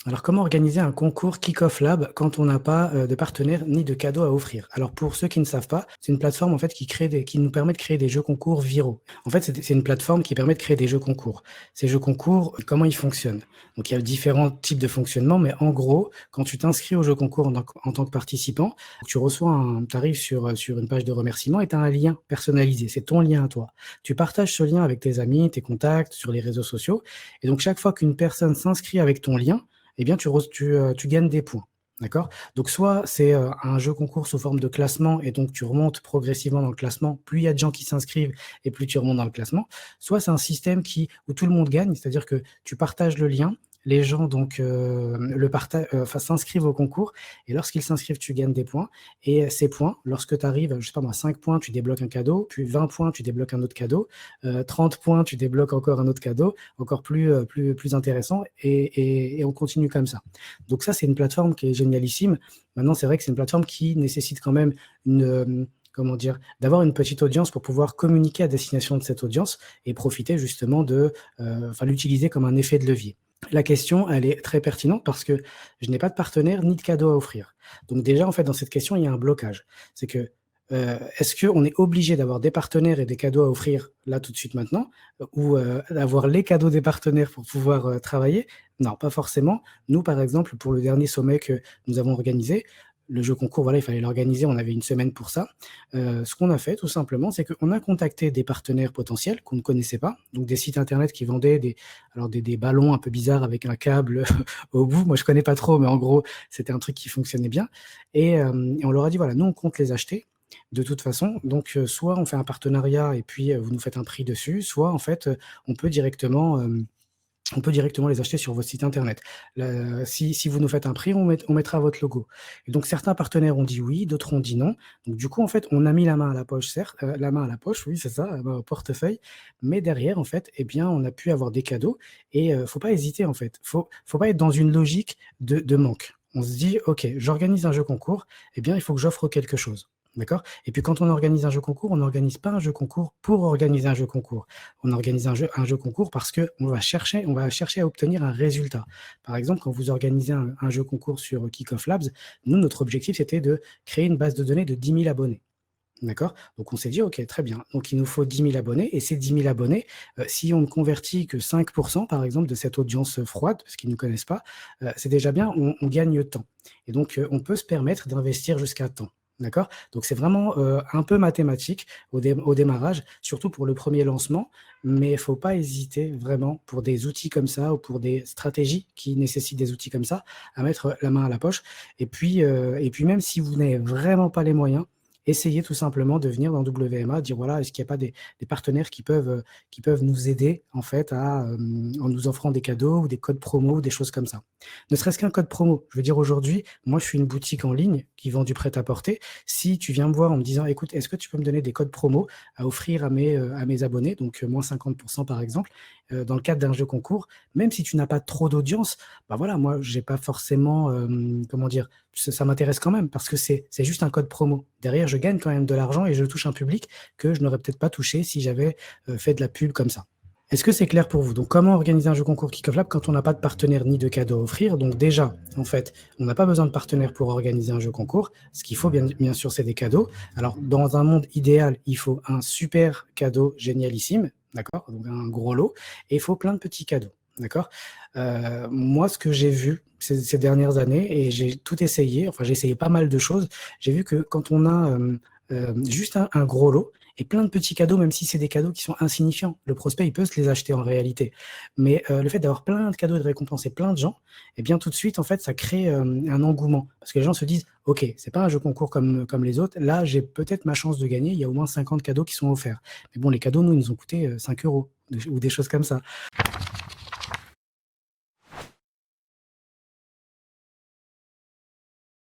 Alors, comment organiser un concours Kick-Off Lab quand on n'a pas de partenaire ni de cadeaux à offrir? Alors, pour ceux qui ne savent pas, c'est une plateforme en fait qui nous permet de créer des jeux concours viraux. En fait, c'est une plateforme qui permet de créer des jeux concours. Ces jeux concours, comment ils fonctionnent? Donc, il y a différents types de fonctionnement, mais en gros, quand tu t'inscris au jeu concours en tant que participant, tu reçois tu arrives sur une page de remerciement et tu as un lien personnalisé. C'est ton lien à toi. Tu partages ce lien avec tes amis, tes contacts, sur les réseaux sociaux. Et donc, chaque fois qu'une personne s'inscrit avec ton lien, eh bien, tu gagnes des points. D'accord? Donc, soit c'est un jeu concours sous forme de classement et donc tu remontes progressivement dans le classement. Plus il y a de gens qui s'inscrivent et plus tu remontes dans le classement. Soit c'est un système où tout le monde gagne, c'est-à-dire que tu partages le lien. Les gens donc s'inscrivent au concours et lorsqu'ils s'inscrivent, tu gagnes des points. Et ces points, lorsque tu arrives, je sais pas moi, 5 points, tu débloques un cadeau, puis 20 points, tu débloques un autre cadeau, 30 points, tu débloques encore un autre cadeau, encore plus intéressant, et on continue comme ça. Donc ça, c'est une plateforme qui est génialissime. Maintenant, c'est vrai que c'est une plateforme qui nécessite quand même comment dire, d'avoir une petite audience pour pouvoir communiquer à destination de cette audience et profiter justement l'utiliser comme un effet de levier. La question, elle est très pertinente parce que je n'ai pas de partenaire ni de cadeau à offrir. Donc déjà, en fait, dans cette question, il y a un blocage. C'est que est-ce qu'on est obligé d'avoir des partenaires et des cadeaux à offrir là tout de suite maintenant ou d'avoir les cadeaux des partenaires pour pouvoir travailler? Non, pas forcément. Nous, par exemple, pour le dernier sommet que nous avons organisé, le jeu concours, voilà, il fallait l'organiser, on avait une semaine pour ça. Ce qu'on a fait, tout simplement, c'est qu'on a contacté des partenaires potentiels qu'on ne connaissait pas, donc des sites internet qui vendaient des ballons un peu bizarres avec un câble au bout. Moi, je connais pas trop, mais en gros, c'était un truc qui fonctionnait bien. Et on leur a dit, voilà, nous, on compte les acheter de toute façon. Donc, soit on fait un partenariat et puis vous nous faites un prix dessus, soit en fait, on peut directement, on peut directement les acheter sur votre site internet. Si vous nous faites un prix, on mettra votre logo. Et donc, certains partenaires ont dit oui, d'autres ont dit non. Donc, du coup, en fait, on a mis la main à la poche, certes, la main à la poche, oui, c'est ça, la main au portefeuille. Mais derrière, en fait, eh bien, on a pu avoir des cadeaux. Et faut pas hésiter, en fait. Faut pas être dans une logique de manque. On se dit, OK, j'organise un jeu concours, eh bien, il faut que j'offre quelque chose. D'accord? Et puis quand on organise un jeu concours, on n'organise pas un jeu concours pour organiser un jeu concours. On organise un jeu concours parce qu'on on va chercher à obtenir un résultat. Par exemple, quand vous organisez un jeu concours sur Kick-Off Labs, nous, notre objectif, c'était de créer une base de données de 10 000 abonnés. D'accord? Donc on s'est dit, OK, très bien. Donc il nous faut 10 000 abonnés. Et ces 10 000 abonnés, si on ne convertit que 5%, par exemple, de cette audience froide, parce qu'ils ne nous connaissent pas, c'est déjà bien, on gagne temps. Et donc on peut se permettre d'investir jusqu'à temps. D'accord? Donc c'est vraiment un peu mathématique au démarrage, surtout pour le premier lancement, mais il ne faut pas hésiter vraiment pour des outils comme ça ou pour des stratégies qui nécessitent des outils comme ça, à mettre la main à la poche. Et puis même si vous n'avez vraiment pas les moyens, essayez tout simplement de venir dans WMA, dire voilà, est-ce qu'il n'y a pas des partenaires qui peuvent nous aider en fait en nous offrant des cadeaux ou des codes promo ou des choses comme ça. Ne serait-ce qu'un code promo. Je veux dire aujourd'hui, moi je suis une boutique en ligne qui vend du prêt-à-porter. Si tu viens me voir en me disant écoute, est-ce que tu peux me donner des codes promo à offrir à mes abonnés, donc moins 50% par exemple, dans le cadre d'un jeu concours, même si tu n'as pas trop d'audience, bah voilà, moi j'ai pas forcément, comment dire, ça m'intéresse quand même parce que c'est juste un code promo. Derrière, je gagne quand même de l'argent et je touche un public que je n'aurais peut-être pas touché si j'avais fait de la pub comme ça. Est-ce que c'est clair pour vous? Donc, comment organiser un jeu concours Kick-Off Lab quand on n'a pas de partenaire ni de cadeau à offrir? Donc déjà, en fait, on n'a pas besoin de partenaire pour organiser un jeu concours. Ce qu'il faut, bien sûr, c'est des cadeaux. Alors, dans un monde idéal, il faut un super cadeau génialissime, d'accord? Donc, un gros lot. Et il faut plein de petits cadeaux, d'accord? Moi, ce que j'ai vu ces dernières années, et j'ai tout essayé, enfin, j'ai essayé pas mal de choses, j'ai vu que quand on a juste un gros lot, et plein de petits cadeaux, même si c'est des cadeaux qui sont insignifiants. Le prospect, il peut se les acheter en réalité. Mais le fait d'avoir plein de cadeaux et de récompenser plein de gens, eh bien tout de suite, en fait, ça crée un engouement. Parce que les gens se disent, OK, c'est pas un jeu concours comme les autres. Là, j'ai peut-être ma chance de gagner. Il y a au moins 50 cadeaux qui sont offerts. Mais bon, les cadeaux, nous, ils nous ont coûté 5 € ou des choses comme ça.